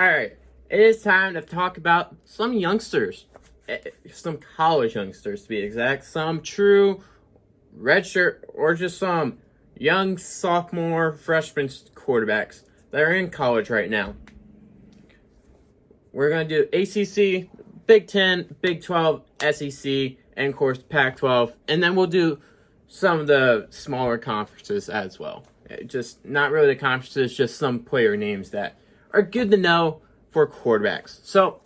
All right, it is time to talk about some youngsters, some college youngsters to be exact, some true redshirt or just some young sophomore, freshman quarterbacks that are in college right now. We're going to do ACC, Big 10, Big 12, SEC, and of course Pac 12, and then we'll do some of the smaller conferences as well. Just not really the conferences, just some player names that are good to know for quarterbacks. So,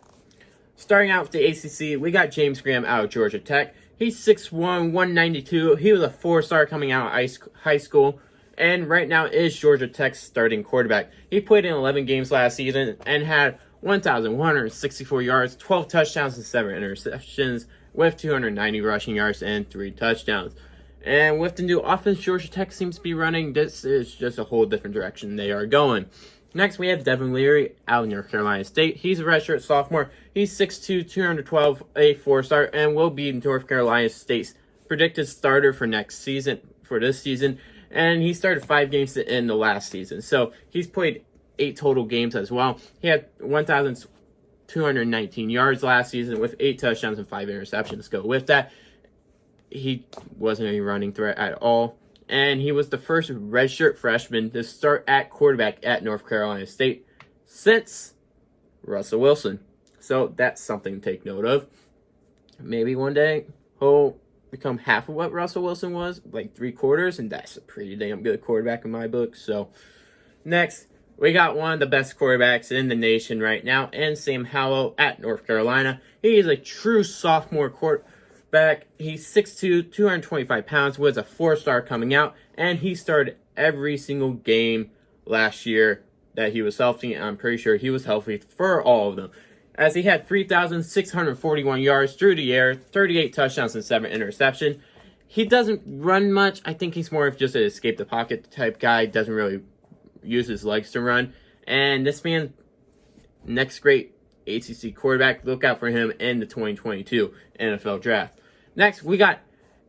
starting out with the ACC, we got James Graham out of Georgia Tech. He's 6'1", 192. He was a 4-star coming out of high school, and right now is Georgia Tech's starting quarterback. He played in 11 games last season and had 1,164 yards, 12 touchdowns, and 7 interceptions, with 290 rushing yards and 3 touchdowns. And with the new offense Georgia Tech seems to be running, this is just a whole different direction they are going. Next, we have Devin Leary out of North Carolina State. He's a redshirt sophomore. He's 6'2", 212, a 4-star, and will be North Carolina State's predicted starter for this season. And he started 5 games to end the last season. So he's played 8 total games as well. He had 1,219 yards last season with 8 touchdowns and 5 interceptions. Go with that. He wasn't a running threat at all. And he was the first redshirt freshman to start at quarterback at North Carolina State since Russell Wilson. So that's something to take note of. Maybe one day he'll become half of what Russell Wilson was, like 3/4, and that's a pretty damn good quarterback in my book. So next, we got one of the best quarterbacks in the nation right now, and Sam Howell at North Carolina. He is a true sophomore quarterback. He's 6'2", 225 pounds, was a 4-star coming out, and he started every single game last year that he was healthy. I'm pretty sure he was healthy for all of them, as he had 3,641 yards through the air, 38 touchdowns, and 7 interceptions. He doesn't run much. I think he's more of just an escape the pocket type guy. Doesn't really use his legs to run. And this man, next great ACC quarterback, look out for him in the 2022 NFL Draft. Next, we got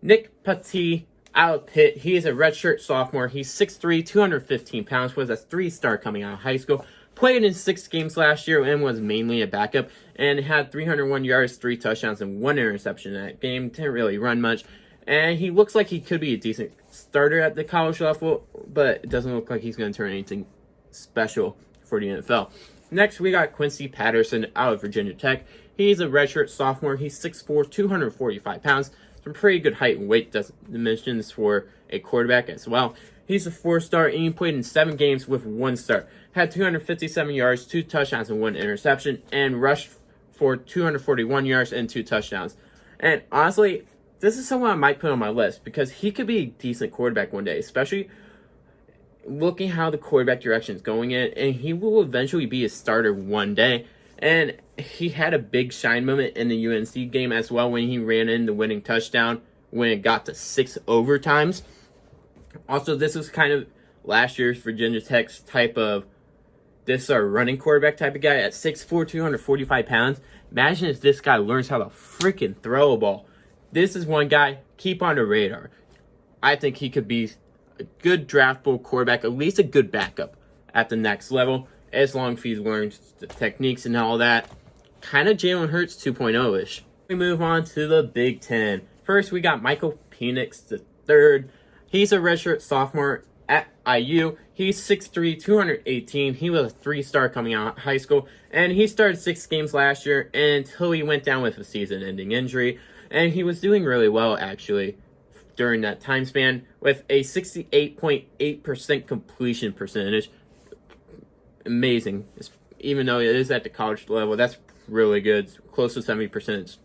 Nick Petit out of Pitt. He is a redshirt sophomore. He's 6'3", 215 pounds, was a 3-star coming out of high school. Played in 6 games last year and was mainly a backup, and had 301 yards, 3 touchdowns, and 1 interception in that game. Didn't really run much. And he looks like he could be a decent starter at the college level, but it doesn't look like he's going to turn anything special for the NFL. Next, we got Quincy Patterson out of Virginia Tech. He's a redshirt sophomore. He's 6'4", 245 pounds. Some pretty good height and weight dimensions for a quarterback as well. He's a 4-star, and he played in 7 games with 1 start. Had 257 yards, 2 touchdowns, and 1 interception, and rushed for 241 yards and 2 touchdowns. And honestly, this is someone I might put on my list because he could be a decent quarterback one day, especially looking how the quarterback direction is going in, and he will eventually be a starter one day. And he had a big shine moment in the UNC game as well when he ran in the winning touchdown when it got to 6 overtimes. Also, this was kind of last year's Virginia Tech's type of running quarterback type of guy at 6'4", 245 pounds. Imagine if this guy learns how to freaking throw a ball. This is one guy, keep on the radar. I think he could be a good draftable quarterback, at least a good backup at the next level, as long as he learns the techniques and all that. Kind of Jalen Hurts 2.0-ish. We move on to the Big Ten. First, we got Michael Penix III. He's a redshirt sophomore at IU. He's 6'3", 218. He was a 3-star coming out of high school, and he started 6 games last year until he went down with a season-ending injury. And he was doing really well, actually, during that time span, with a 68.8% completion percentage. Amazing. Even though it is at the college level, that's really good. Close to 70% is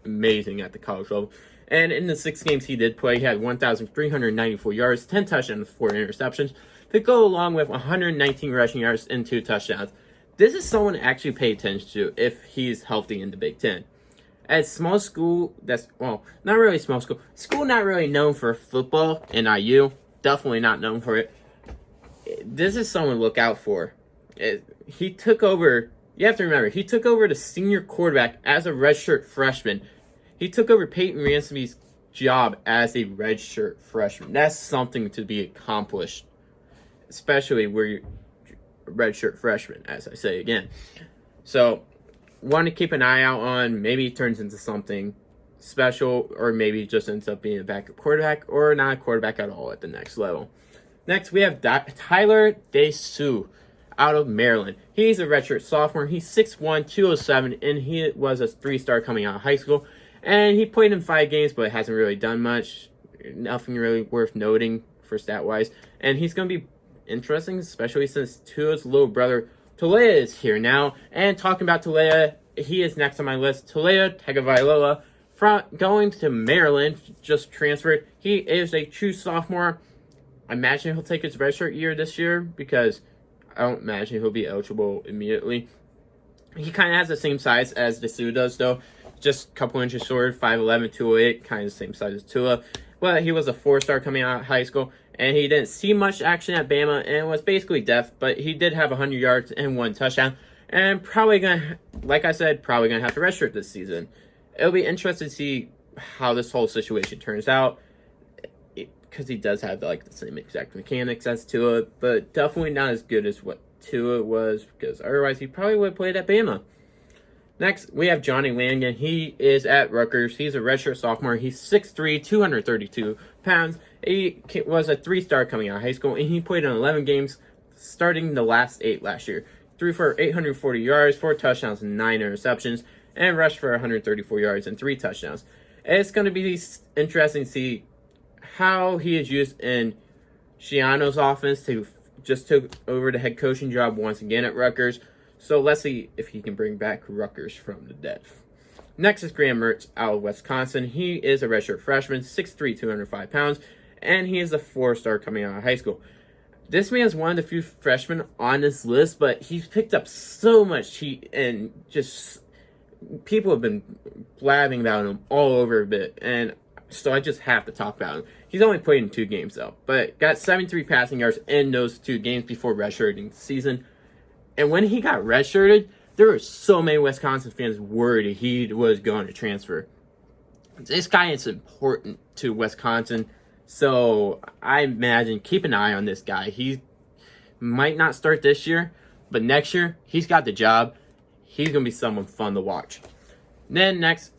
amazing at the college level. And in the 6 games he did play, he had 1,394 yards, 10 touchdowns, 4 interceptions, to go along with 119 rushing yards and 2 touchdowns. This is someone to actually pay attention to if he's healthy in the Big Ten. At small school, not really small school not really known for football, and IU, definitely not known for it. This is someone to look out for. He took over, you have to remember, he took over the senior quarterback as a redshirt freshman. He took over Peyton Ransom's job as a redshirt freshman. That's something to be accomplished, especially where redshirt freshman, as I say again. So, want to keep an eye out on. Maybe he turns into something special, or maybe just ends up being a backup quarterback, or not a quarterback at all at the next level. Next, we have Tyler DeSue out of Maryland. He's a redshirt sophomore. He's 6'1", 207, and he was a 3-star coming out of high school. And he played in 5 games, but hasn't really done much. Nothing really worth noting for stat-wise. And he's going to be interesting, especially since Tua's little brother, Talea, is here now. And talking about Talea, he is next on my list. Talea Tagovailoa, from going to Maryland, just transferred. He is a true sophomore. I imagine he'll take his redshirt year this year because I don't imagine he'll be eligible immediately. He kind of has the same size as DeSue does, though. Just a couple inches short, 5'11", 208, kind of the same size as Tua. But he was a 4-star coming out of high school, and he didn't see much action at Bama and was basically deaf, but he did have 100 yards and 1 touchdown. And probably going to, like I said, probably going to have to redshirt this season. It'll be interesting to see how this whole situation turns out, because he does have the same exact mechanics as Tua, but definitely not as good as what Tua was, because otherwise he probably would have played at Bama. Next, we have Johnny Langan. He is at Rutgers. He's a redshirt sophomore. He's 6'3", 232 pounds. He was a 3-star coming out of high school, and he played in 11 games, starting the last 8 last year. Threw for 840 yards, 4 touchdowns, and 9 interceptions, and rushed for 134 yards and 3 touchdowns. And it's going to be interesting to see how he is used in Schiano's offense, who just took over the head coaching job once again at Rutgers. So let's see if he can bring back Rutgers from the dead. Next is Graham Mertz out of Wisconsin. He is a redshirt freshman, 6'3", 205 pounds, and he is a 4-star coming out of high school. This man is one of the few freshmen on this list, but he's picked up so much heat, and just people have been blabbing about him all over a bit, and so I just have to talk about him. He's only played in 2 games, though, but got 73 passing yards in those 2 games before redshirting the season. And when he got redshirted, there were so many Wisconsin fans worried he was going to transfer. This guy is important to Wisconsin, so I imagine keep an eye on this guy. He might not start this year, but next year, he's got the job. He's going to be someone fun to watch. Then next,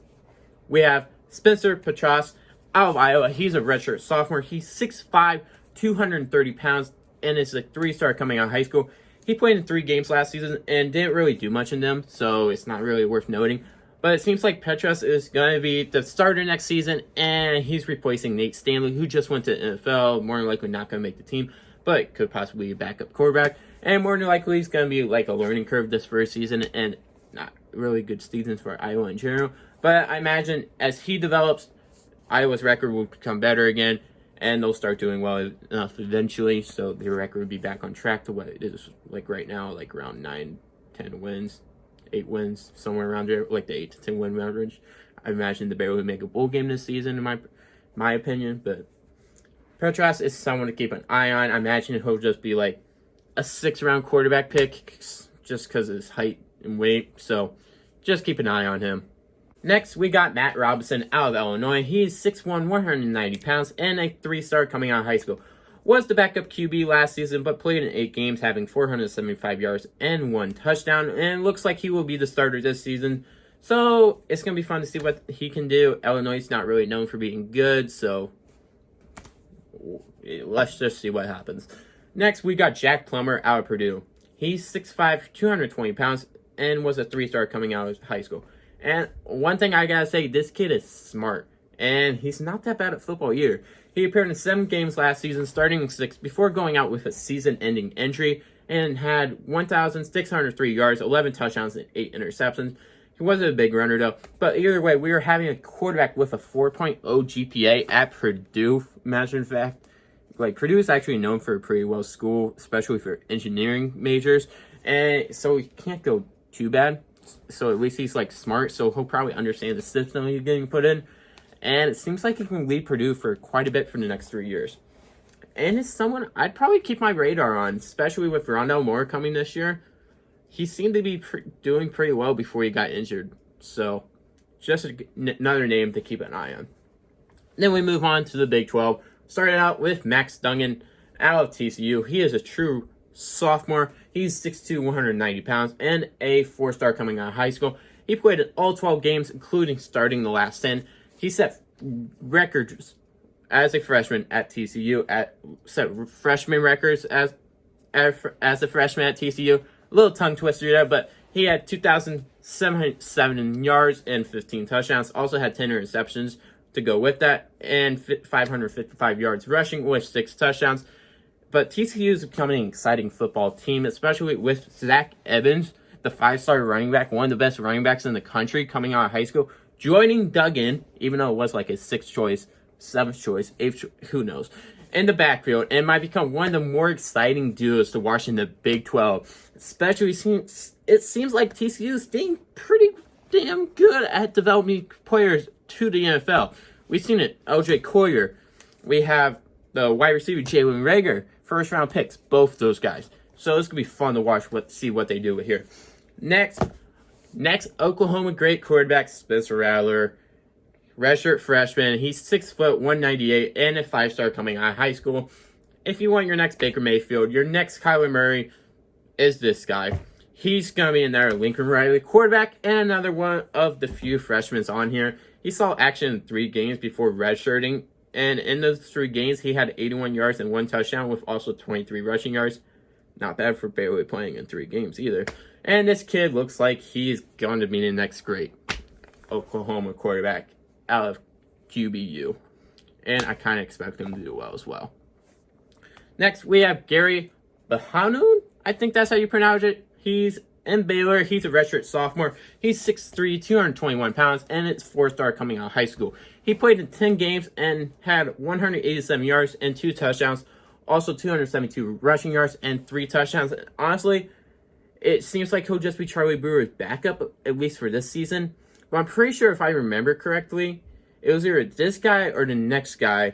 we have Spencer Petras out of Iowa. He's a redshirt sophomore. He's 6'5", 230 pounds, and is a 3-star coming out of high school. He played in 3 games last season and didn't really do much in them, so it's not really worth noting. But it seems like Petras is going to be the starter next season, and he's replacing Nate Stanley, who just went to NFL, more than likely not going to make the team, but could possibly be a backup quarterback. And more than likely, he's going to be like a learning curve this first season, and not really good seasons for Iowa in general. But I imagine as he develops, Iowa's record will become better again, and they'll start doing well enough eventually, so their record would be back on track to what it is like right now, like around 9, 10 wins, 8 wins, somewhere around there, like the 8 to 10 win average. I imagine the Bears would make a bowl game this season, in my opinion, but Petras is someone to keep an eye on. I imagine he'll just be like a 6th-round quarterback pick, just because of his height and weight, so just keep an eye on him. Next, we got Matt Robinson out of Illinois. He's 6'1", 190 pounds, and a 3-star coming out of high school. Was the backup QB last season, but played in 8 games, having 475 yards and 1 touchdown, and looks like he will be the starter this season. So, it's going to be fun to see what he can do. Illinois is not really known for being good, so let's just see what happens. Next, we got Jack Plummer out of Purdue. He's 6'5", 220 pounds, and was a 3-star coming out of high school. And one thing I gotta say, this kid is smart, and he's not that bad at football either. He appeared in 7 games last season, starting in 6, before going out with a season-ending injury, and had 1,603 yards, 11 touchdowns, and 8 interceptions. He wasn't a big runner, though. But either way, we were having a quarterback with a 4.0 GPA at Purdue. Imagine fact, like, Purdue is actually known for a pretty well school, especially for engineering majors, and so he can't go too bad. So at least he's like smart, so he'll probably understand the system he's getting put in. And it seems like he can lead Purdue for quite a bit for the next 3 years. And it's someone I'd probably keep my radar on, especially with Rondale Moore coming this year. He seemed to be doing pretty well before he got injured. So just another name to keep an eye on. Then we move on to the Big 12. Started out with Max Duggan out of TCU. He is a true sophomore. He's 6'2", 190 pounds, and a 4-star coming out of high school. He played in all 12 games, including starting the last 10. He set records as a freshman at TCU, set freshman records as a freshman at TCU. A little tongue twister there, but he had 2,707 yards and 15 touchdowns. Also had 10 interceptions to go with that, and 555 yards rushing with 6 touchdowns. But TCU is becoming an exciting football team, especially with Zach Evans, the 5-star running back, one of the best running backs in the country coming out of high school, joining Duggan, even though it was like his 6th choice, 7th choice, 8th choice, who knows, in the backfield, and might become one of the more exciting duos to watch in the Big 12. Especially since it seems like TCU is being pretty damn good at developing players to the NFL. We've seen it, LJ Collier. We have the wide receiver, Jalen Reagor, first-round picks, both those guys. So it's going to be fun to watch, see what they do with here. Next, Oklahoma great quarterback, Spencer Rattler. Redshirt freshman. He's 6 foot, 198, and a 5-star coming out of high school. If you want your next Baker Mayfield, your next Kyler Murray is this guy. He's going to be in there, Lincoln Riley, quarterback, and another one of the few freshmen on here. He saw action in 3 games before redshirting, and in those 3 games, he had 81 yards and 1 touchdown with also 23 rushing yards. Not bad for barely playing in 3 games either. And this kid looks like he's going to be the next great Oklahoma quarterback out of QBU. And I kind of expect him to do well as well. Next, we have Gary Bahanoun. I think that's how you pronounce it. He's in Baylor. He's a redshirt sophomore. He's 6'3", 221 pounds, and it's 4-star coming out of high school. He played in 10 games and had 187 yards and 2 touchdowns. Also 272 rushing yards and 3 touchdowns. Honestly, it seems like he'll just be Charlie Brewer's backup, at least for this season. But I'm pretty sure if I remember correctly, it was either this guy or the next guy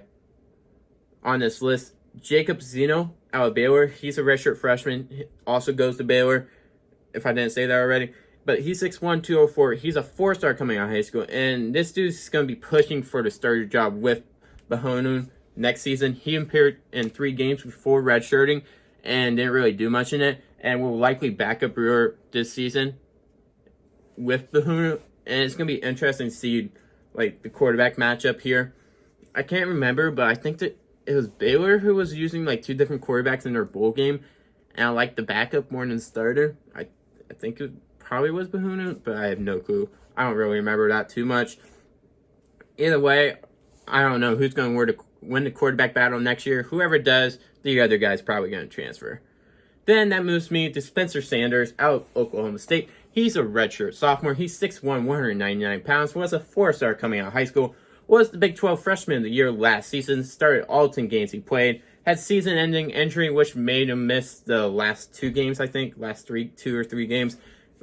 on this list. Jacob Zeno out of Baylor. He's a redshirt freshman. He also goes to Baylor, if I didn't say that already. But he's 6'1", 204. He's a 4-star coming out of high school. And this dude's going to be pushing for the starter job with Bahanoun next season. He appeared in 3 games before redshirting and didn't really do much in it. And will likely back up Brewer this season with Bahanoun. And it's going to be interesting to see like the quarterback matchup here. I can't remember, but I think that it was Baylor who was using like 2 different quarterbacks in their bowl game. And I like the backup more than the starter. I think it probably was Bahanoun, but I have no clue. I don't really remember that too much. Either way, I don't know who's going to win the quarterback battle next year. Whoever does, the other guy's probably going to transfer. Then that moves me to Spencer Sanders out of Oklahoma State. He's a redshirt sophomore. He's 6'1", 199 pounds. Was a 4-star coming out of high school. Was the Big 12 Freshman of the Year last season. Started all 10 games he played. Had season-ending injury, which made him miss the last 2 games, I think. Last 2 or 3 games.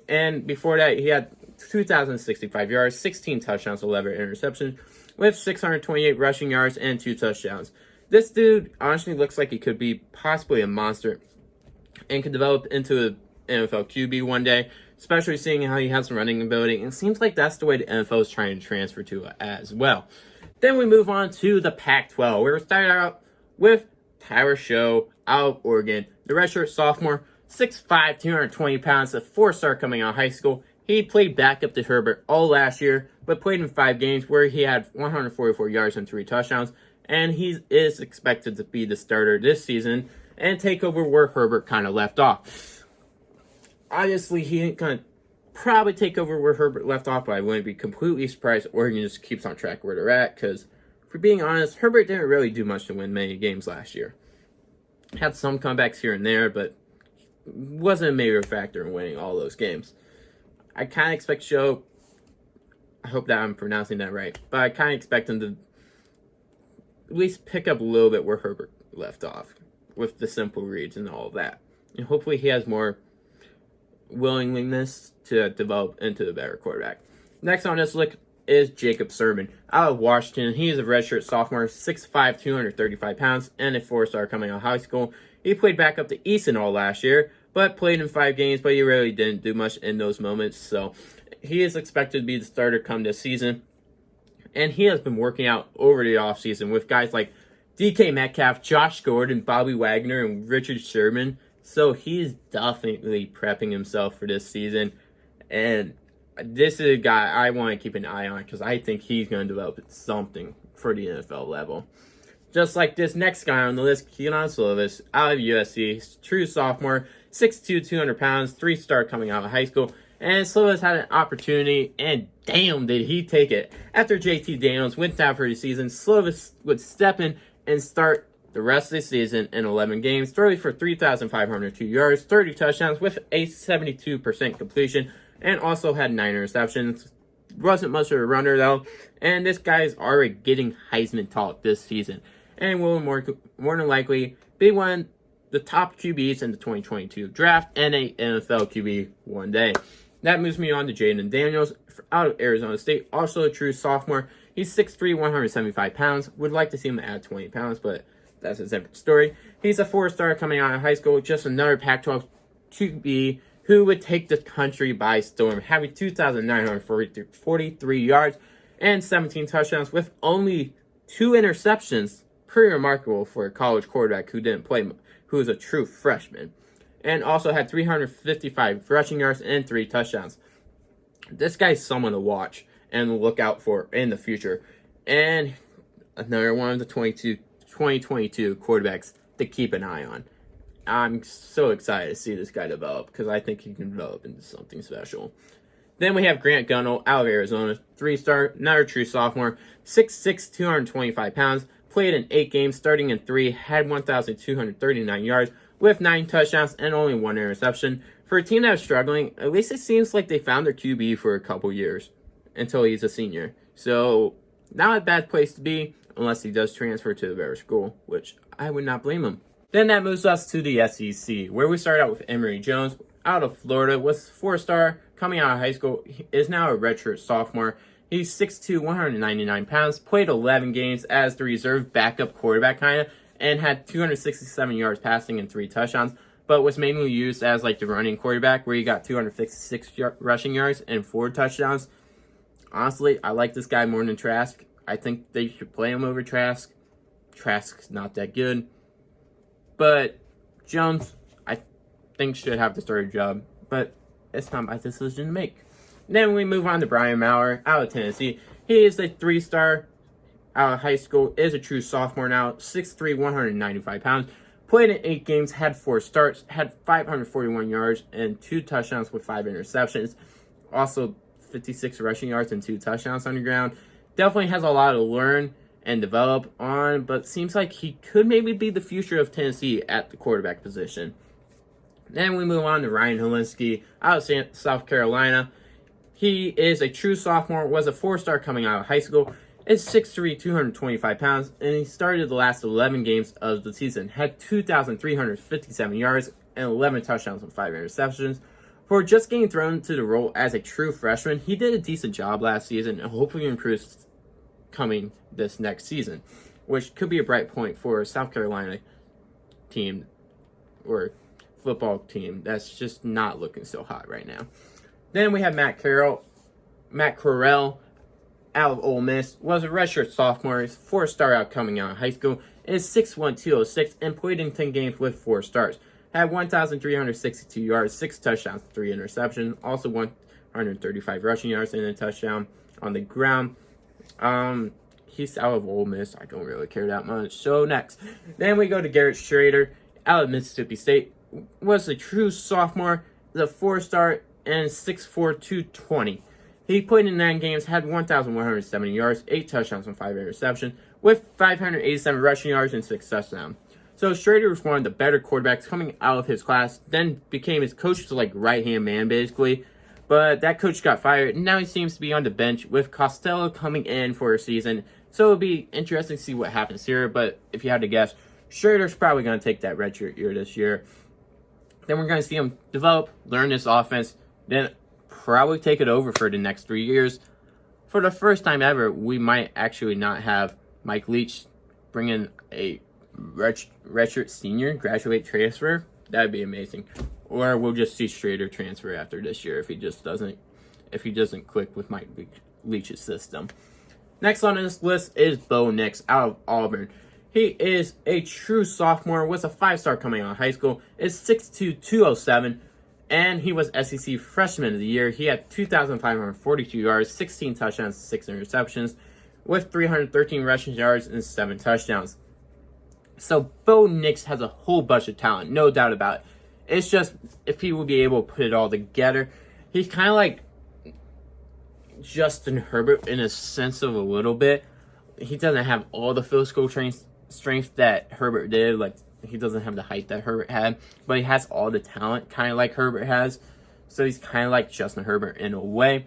And before that, he had 2,065 yards, 16 touchdowns, 11 interceptions, with 628 rushing yards and 2 touchdowns. This dude honestly looks like he could be possibly a monster and could develop into an NFL QB one day, especially seeing how he has some running ability. And it seems like that's the way the NFL is trying to transfer to as well. Then we move on to the Pac-12. We're starting out with Tyler Show out of Oregon, the redshirt sophomore, 6'5", 220 pounds, a 4-star coming out of high school. He played backup to Herbert all last year, but played in 5 games where he had 144 yards and 3 touchdowns. And he is expected to be the starter this season and take over where Herbert kind of left off. Obviously, he ain't going to probably take over where Herbert left off, but I wouldn't be completely surprised Oregon just keeps on track where they're at, because, for being honest, Herbert didn't really do much to win many games last year. Had some comebacks here and there, but wasn't a major factor in winning all those games. I kind of expect Show, I hope that I'm pronouncing that right, but I kind of expect him to at least pick up a little bit where Herbert left off with the simple reads and all of that. And hopefully he has more willingness to develop into a better quarterback. Next on this list is Jacob Sermon out of Washington. He is a redshirt sophomore, 6'5", 235 pounds, and a 4-star coming out of high school. He played back up to Easton all last year, but played in 5 games, but he really didn't do much in those moments. So he is expected to be the starter come this season. And he has been working out over the offseason with guys like DK Metcalf, Josh Gordon, Bobby Wagner, and Richard Sherman So he's definitely prepping himself for this season. And this is a guy I want to keep an eye on because I think he's going to develop something for the NFL level. Just like this next guy on the list, Keelan Slovis, out of USC, true sophomore, 6'2", 200 pounds, 3-star coming out of high school. And Slovis had an opportunity, and damn, did he take it. After JT Daniels went down for the season, Slovis would step in and start the rest of the season in 11 games, throwing for 3,502 yards, 30 touchdowns with a 72% completion, and also had 9 interceptions. Wasn't much of a runner, though, and this guy is already getting Heisman talk this season, and will more than likely be one of the top QBs in the 2022 draft and a NFL QB one day. That moves me on to Jaden Daniels out of Arizona State, also a true sophomore. He's 6'3", 175 pounds. Would like to see him add 20 pounds, but that's a separate story. He's a 4-star coming out of high school, just another Pac-12 QB who would take the country by storm, having 2,943 yards and 17 touchdowns with only 2 interceptions. Pretty remarkable for a college quarterback who didn't play, who was a true freshman. And also had 355 rushing yards and 3 touchdowns. This guy's someone to watch and look out for in the future. And another one of the 2022 quarterbacks to keep an eye on. I'm so excited to see this guy develop because I think he can develop into something special. Then we have Grant Gunnell out of Arizona, 3-star, another true sophomore, 6'6", 225 pounds, played in 8 games, starting in 3, had 1,239 yards with 9 touchdowns and only 1 interception. For a team that was struggling, at least it seems like they found their QB for a couple years until he's a senior. So, not a bad place to be unless he does transfer to a better school, which I would not blame him. Then that moves us to the SEC, where we start out with Emory Jones out of Florida, was 4-star coming out of high school, he is now a redshirt sophomore. He's 6'2", 199 pounds, played 11 games as the reserve backup quarterback kind of, and had 267 yards passing and 3 touchdowns, but was mainly used as like the running quarterback where he got 256 rushing yards and 4 touchdowns. Honestly, I like this guy more than Trask. I think they should play him over Trask. Trask's not that good. But Jones, I think, should have the starting job. But it's not my decision to make. Then we move on to Brian Maurer out of Tennessee. He is a 3-star out of high school, is a true sophomore now, 6'3", 195 pounds. Played in 8 games, had 4 starts, had 541 yards and 2 touchdowns with 5 interceptions. Also 56 rushing yards and 2 touchdowns on the ground. Definitely has a lot to learn and develop on, but seems like he could maybe be the future of Tennessee at the quarterback position. Then we move on to Ryan Hilinski out of South Carolina. He is a true sophomore, was a 4-star coming out of high school, is 6'3", 225 pounds, and he started the last 11 games of the season, had 2,357 yards and 11 touchdowns and 5 interceptions. For just getting thrown into the role as a true freshman, he did a decent job last season and hopefully improves coming this next season, which could be a bright point for a South Carolina team or football team that's just not looking so hot right now. Then we have Matt Corral out of Ole Miss, was a redshirt sophomore, 4-star out coming out of high school, is 6'1", 206, and played in 10 games with 4 starts. Had 1,362 yards, 6 touchdowns, 3 interceptions, also 135 rushing yards and a touchdown on the ground. He's out of Ole Miss. I don't really care that much. So next, then we go to Garrett Schrader out of Mississippi State. Was a true sophomore, the 4-star, and 6'4", 220. He played in 9 games, had 1,170 yards, 8 touchdowns and 5 interceptions, with 587 rushing yards and 6 touchdowns. So Schrader was one of the better quarterbacks coming out of his class, then became his coach's like right-hand man basically. But that coach got fired, and now he seems to be on the bench with Costello coming in for a season. So it'll be interesting to see what happens here. But if you had to guess, Schrader's probably going to take that redshirt year this year. Then we're going to see him develop, learn this offense, then probably take it over for the next 3 years. For the first time ever, we might actually not have Mike Leach bring in a redshirt senior graduate transfer. That'd be amazing. Or we'll just see Schrader transfer after this year if he doesn't click with Mike Leach's system. Next on this list is Bo Nix out of Auburn. He is a true sophomore, was a 5-star coming out of high school, is 6'2", 207, and he was SEC Freshman of the Year. He had 2,542 yards, 16 touchdowns, 6 interceptions, with 313 rushing yards and 7 touchdowns. So Bo Nix has a whole bunch of talent, no doubt about it. It's just if he will be able to put it all together. He's kind of like Justin Herbert in a sense of a little bit. He doesn't have all the physical strength that Herbert did. Like, he doesn't have the height that Herbert had, but he has all the talent kind of like Herbert has. So he's kind of like Justin Herbert in a way.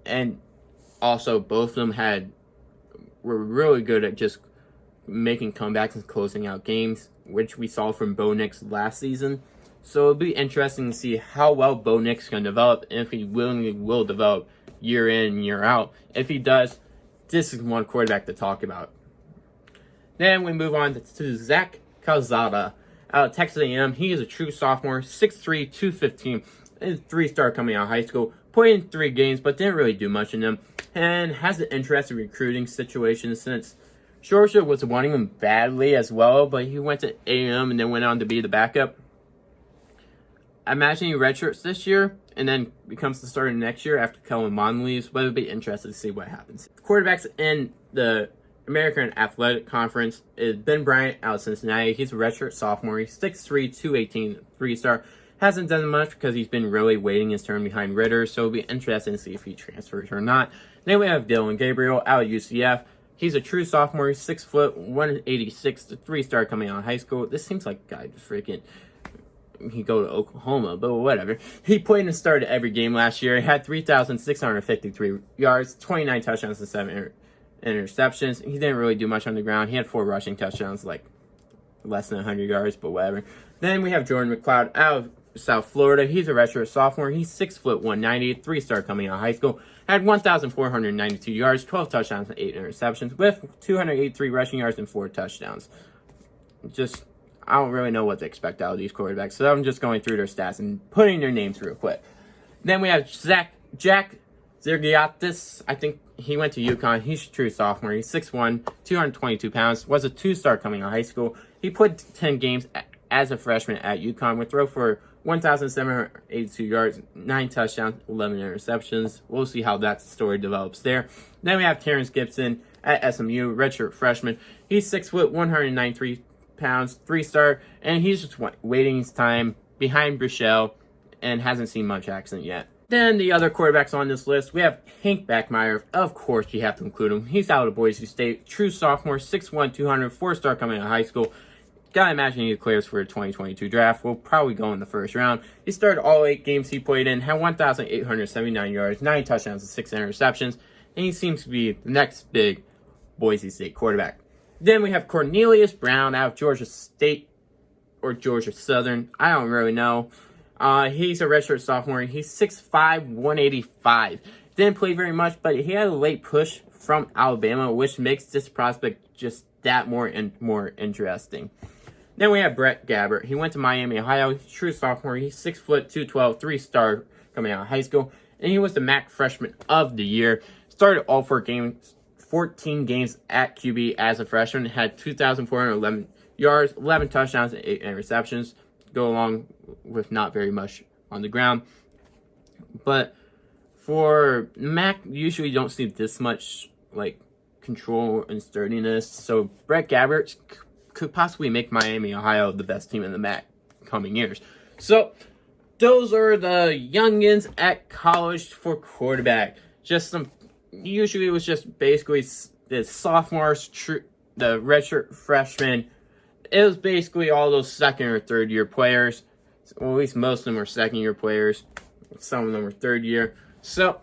And also both of them were really good at just making comebacks and closing out games, which we saw from Bo Nix last season. So it'll be interesting to see how well Bo Nix can develop, and if he willingly will develop year in and year out. If he does, this is one quarterback to talk about. Then we move on to Zach Calzada out of Texas A&M. He is a true sophomore, 6'3", 215, and 3-star coming out of high school. Played in 3 games, but didn't really do much in them, and has an interesting recruiting situation since Georgia was wanting him badly as well, but he went to A&M and then went on to be the backup. I imagine he redshirts this year and then becomes the starter next year after Kellen Mond leaves, but it'll be interesting to see what happens. Quarterbacks in the American Athletic Conference is Ben Bryant out of Cincinnati. He's a redshirt sophomore. He's 6'3", 218, 3-star. Hasn't done much because he's been really waiting his turn behind Ritter, so it'll be interesting to see if he transfers or not. Then we have Dylan Gabriel out of UCF. He's a true sophomore. He's 6 foot, 186, 3-star coming out of high school. This seems like a guy just freaking... He go to Oklahoma, but whatever. He played and started every game last year. He had 3,653 yards, 29 touchdowns, and 7 interceptions. He didn't really do much on the ground. He had 4 rushing touchdowns, like less than 100 yards, but whatever. Then we have Jordan McLeod out of South Florida. He's a redshirt sophomore. He's 6 foot, 190, 3-star coming out of high school. Had 1,492 yards, 12 touchdowns, and 8 interceptions, with 283 rushing yards and 4 touchdowns. I don't really know what to expect out of these quarterbacks, so I'm just going through their stats and putting their names real quick. Then we have Jack Zergiatis. I think he went to UConn. He's a true sophomore. He's 6'1", 222 pounds. Was a 2-star coming out of high school. He played 10 games as a freshman at UConn. Would throw for 1,782 yards, 9 touchdowns, 11 interceptions. We'll see how that story develops there. Then we have Terrence Gibson at SMU, redshirt freshman. He's 6 foot, 193 pounds, 3-star, and he's just waiting his time behind Brichelle and hasn't seen much action yet. Then the other quarterbacks on this list, we have Hank Backmeyer. Of course, you have to include him. He's out of Boise State, true sophomore, 6'1", 200, 4-star coming out of high school. Gotta imagine he declares for the 2022 draft. Will probably go in the first round. He started all 8 games he played in, had 1,879 yards, 9 touchdowns, and 6 interceptions, and he seems to be the next big Boise State quarterback. Then we have Cornelius Brown out of Georgia State or Georgia Southern. I don't really know. He's a redshirt sophomore. He's 6'5", 185. Didn't play very much, but he had a late push from Alabama, which makes this prospect just that more interesting. Then we have Brett Gabbert. He went to Miami, Ohio. He's a true sophomore. He's 6 foot, 212, 3-star coming out of high school. And he was the MAC Freshman of the Year. Started all 14 games at QB as a freshman, had 2,411 yards, 11 touchdowns, and 8 interceptions. Go along with not very much on the ground. But for MAC, usually you don't see this much control and sturdiness. So Brett Gabbert could possibly make Miami, Ohio the best team in the MAC coming years. So those are the youngins at college for quarterback. Usually it was just basically the sophomores, the redshirt freshmen. It was basically all those 2nd or 3rd year players. Well, at least most of them were 2nd year players. Some of them were 3rd year. So,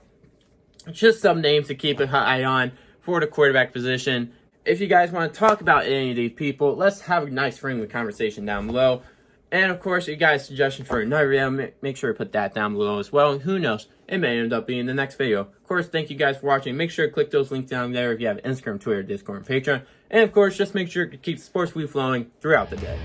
just some names to keep an eye on for the quarterback position. If you guys want to talk about any of these people, let's have a nice friendly conversation down below. And of course, if you guys suggestion for another video, make sure to put that down below as well. And who knows, it may end up being the next video. Of course, thank you guys for watching. Make sure to click those links down there if you have Instagram, Twitter, Discord, and Patreon. And of course, just make sure to keep sports flowing throughout the day.